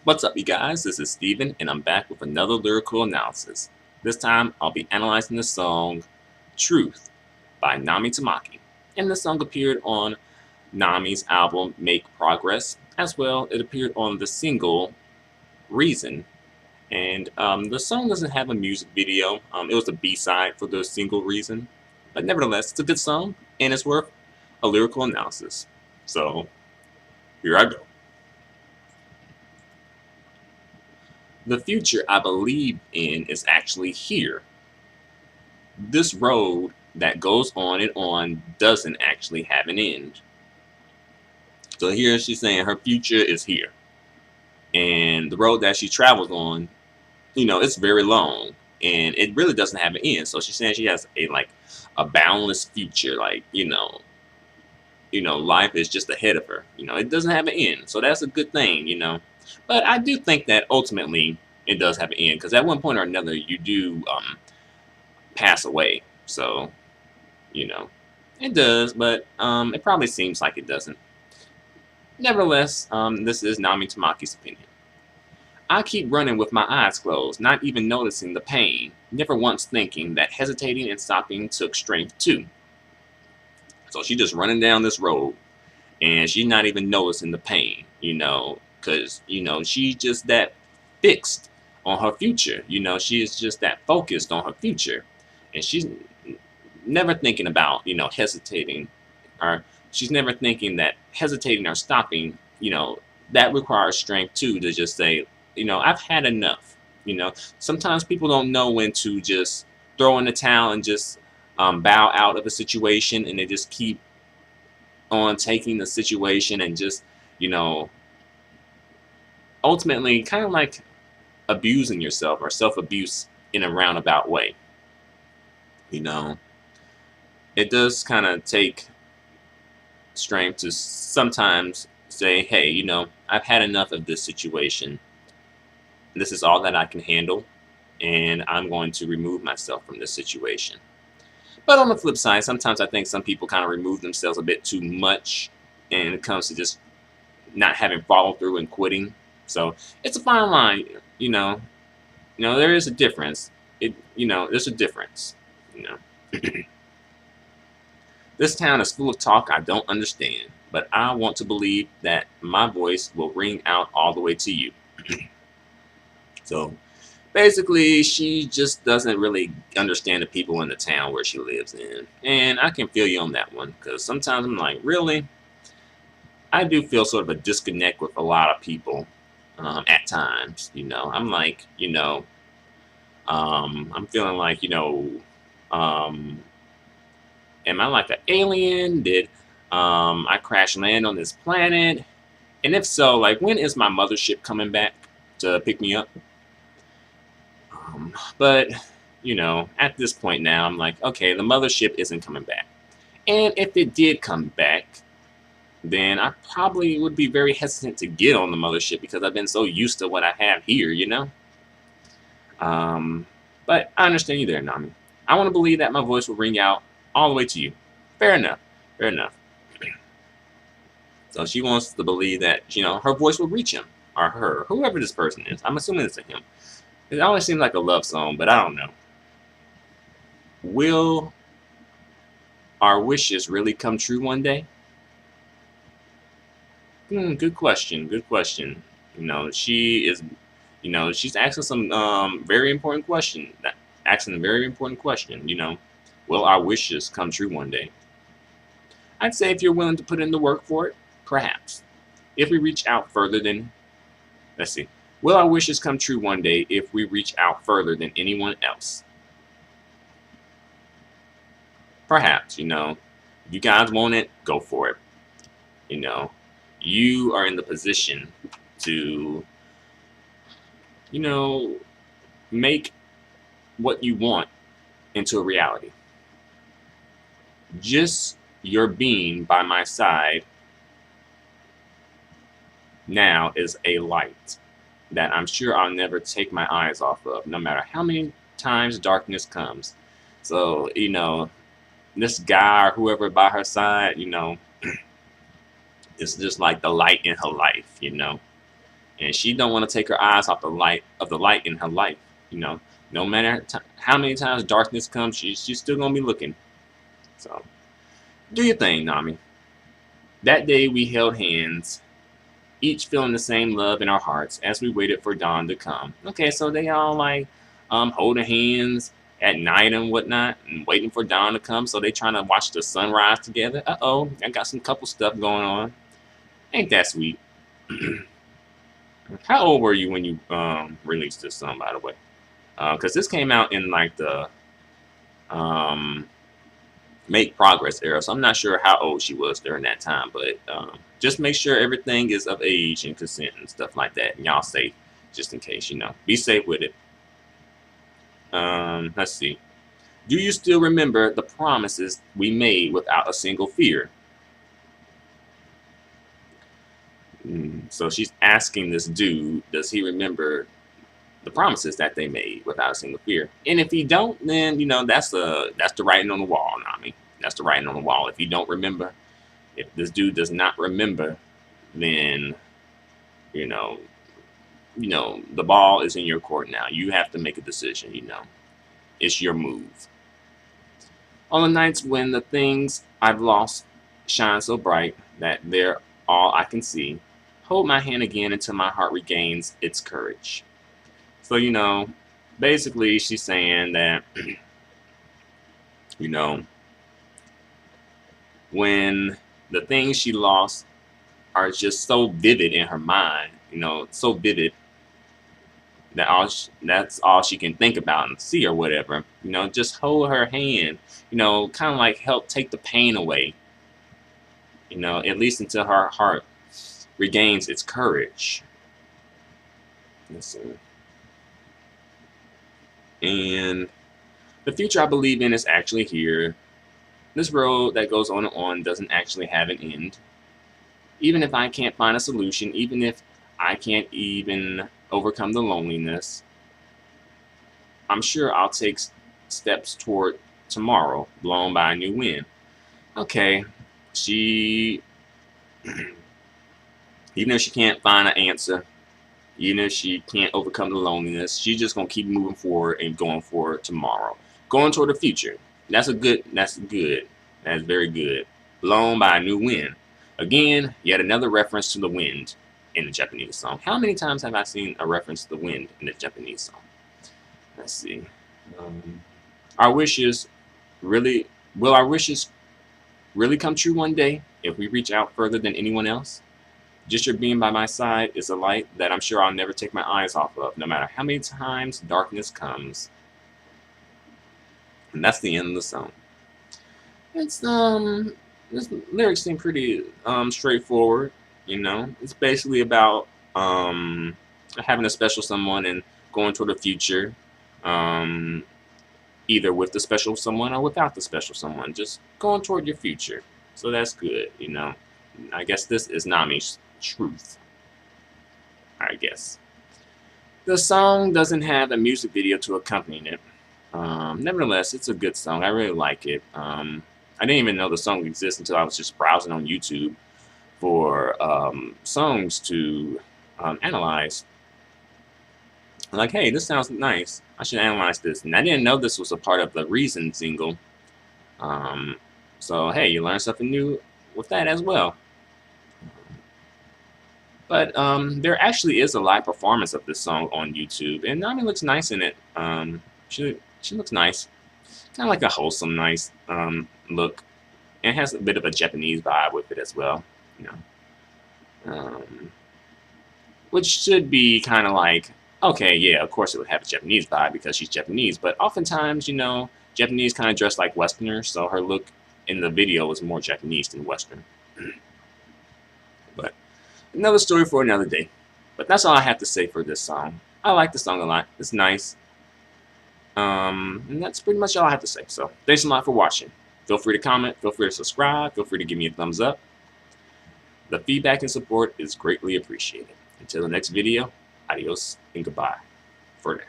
What's up, you guys? This is Steven, and I'm back with another lyrical analysis. This time, I'll be analyzing the song Truth by Nami Tamaki. And the song appeared on Nami's album Make Progress. As well, it appeared on the single Reason. And the song doesn't have a music video. It was the B-side for the single Reason. But nevertheless, it's a good song, and it's worth a lyrical analysis. So, here I go. The future I believe in is actually here. This road that goes on and on doesn't actually have an end. So here she's saying her future is here. And the road that she travels on, it's very long. And it really doesn't have an end. So she's saying she has a boundless future. Life is just ahead of her. It doesn't have an end. So that's a good thing. But I do think that ultimately it does have an end, because at one point or another you do pass away. So, it does, but it probably seems like it doesn't. Nevertheless, this is Nami Tamaki's opinion. I keep running with my eyes closed, not even noticing the pain, never once thinking that hesitating and stopping took strength too. So she's just running down this road, and she's not even noticing the pain, because, she's just that fixed on her future. She is just that focused on her future. And she's never thinking about, hesitating, or she's never thinking that hesitating or stopping, that requires strength too, to just say, I've had enough. Sometimes people don't know when to just throw in the towel and just bow out of a situation, and they just keep on taking the situation and just, ultimately kind of like abusing yourself, or self-abuse in a roundabout way. It does kind of take strength to sometimes say, hey, I've had enough of this situation. This is all that I can handle, and I'm going to remove myself from this situation. But on the flip side, sometimes I think some people kind of remove themselves a bit too much, and it comes to just not having follow through and quitting. So it's a fine line, there is a difference. There's a difference. This town is full of talk I don't understand, but I want to believe that my voice will ring out all the way to you. So basically, she just doesn't really understand the people in the town where she lives in. And I can feel you on that one, because sometimes I'm like, really? I do feel sort of a disconnect with a lot of people at times. I'm like, I'm feeling like, am I like an alien? Did I crash land on this planet? And if so, like, when is my mothership coming back to pick me up? But, at this point now, I'm like, okay, the mothership isn't coming back. And if it did come back, then I probably would be very hesitant to get on the mothership, because I've been so used to what I have here, But I understand you there, Nami. I want to believe that my voice will ring out all the way to you. Fair enough. Fair enough. So she wants to believe that, her voice will reach him, or her, whoever this person is. I'm assuming it's a him. It always seems like a love song, but I don't know. Will our wishes really come true one day? Good question. Good question. She is, she's asking some very important question. Asking a very important question. Will our wishes come true one day? I'd say if you're willing to put in the work for it, perhaps. If we reach out further than, let's see. Will our wishes come true one day if we reach out further than anyone else? Perhaps, if you guys want it, go for it. You are in the position to, make what you want into a reality. Just your being by my side now is a light that I'm sure I'll never take my eyes off of, no matter how many times darkness comes. So, this guy or whoever by her side, it's just like the light in her life. and she don't want to take her eyes off the light in her life. You know, no matter how many times darkness comes, she's still gonna be looking. So do your thing, Nami. That day we held hands, each feeling the same love in our hearts as we waited for dawn to come. Okay, so they all like holding hands at night and whatnot and waiting for dawn to come. So they trying to watch the sunrise together. Uh-oh, I got some couple stuff going on. Ain't that sweet? How old were you when you released this song, by the way? Because this came out in like the um, Make Progress era, so I'm not sure how old she was during that time, but just make sure everything is of age and consent and stuff like that, and y'all safe, just in case, you know. Be safe with it. Let's see. Do you still remember the promises we made without a single fear? So she's asking this dude, does he remember the promises that they made without a single fear? And if he don't, then you know that's the writing on the wall, Nami. That's the writing on the wall. If you don't remember, if this dude does not remember, then you know, the ball is in your court now. You have to make a decision. You know, it's your move. On the nights when the things I've lost shine so bright that they're all I can see, hold my hand again until my heart regains its courage. So, you know, basically she's saying that, you know, when the things she lost are just so vivid in her mind, you know, so vivid that that's all she can think about and see or whatever, you know, just hold her hand, you know, kind of like help take the pain away, you know, at least until her heart regains its courage. Let's see. And the future I believe in is actually here. This road that goes on and on doesn't actually have an end. Even if I can't find a solution, even if I can't even overcome the loneliness, I'm sure I'll take steps toward tomorrow, blown by a new wind. Okay, she, even if she can't find an answer, even if she can't overcome the loneliness, she's just gonna keep moving forward and going forward tomorrow, going toward the future. That's good. That's very good. Blown by a new wind. Again, yet another reference to the wind in the Japanese song. How many times have I seen a reference to the wind in the Japanese song? Let's see. Our wishes really will our wishes really come true one day if we reach out further than anyone else? Just your being by my side is a light that I'm sure I'll never take my eyes off of, no matter how many times darkness comes. And that's the end of the song. It's this lyrics seem pretty straightforward, you know. It's basically about having a special someone and going toward the future, either with the special someone or without the special someone, just going toward your future. So that's good, you know. I guess this is Nami's truth, I guess. The song doesn't have a music video to accompany it. Nevertheless, it's a good song. I really like it. I didn't even know the song exists until I was just browsing on YouTube for songs to analyze. I'm like, hey, this sounds nice. I should analyze this. And I didn't know this was a part of the Reason single. So, hey, you learn something new with that as well. But there actually is a live performance of this song on YouTube, and Nami looks nice in it. She looks nice, kind of like a wholesome, nice look, and it has a bit of a Japanese vibe with it as well, you know. Which should be kind of like, okay, yeah, of course it would have a Japanese vibe because she's Japanese, but oftentimes, you know, Japanese kind of dress like Westerners, so her look in the video was more Japanese than Western. But another story for another day. But that's all I have to say for this song. I like the song a lot. It's nice. And that's pretty much all I have to say. So thanks a lot for watching. Feel free to comment. Feel free to subscribe. Feel free to give me a thumbs up. The feedback and support is greatly appreciated. Until the next video, adios and goodbye for now.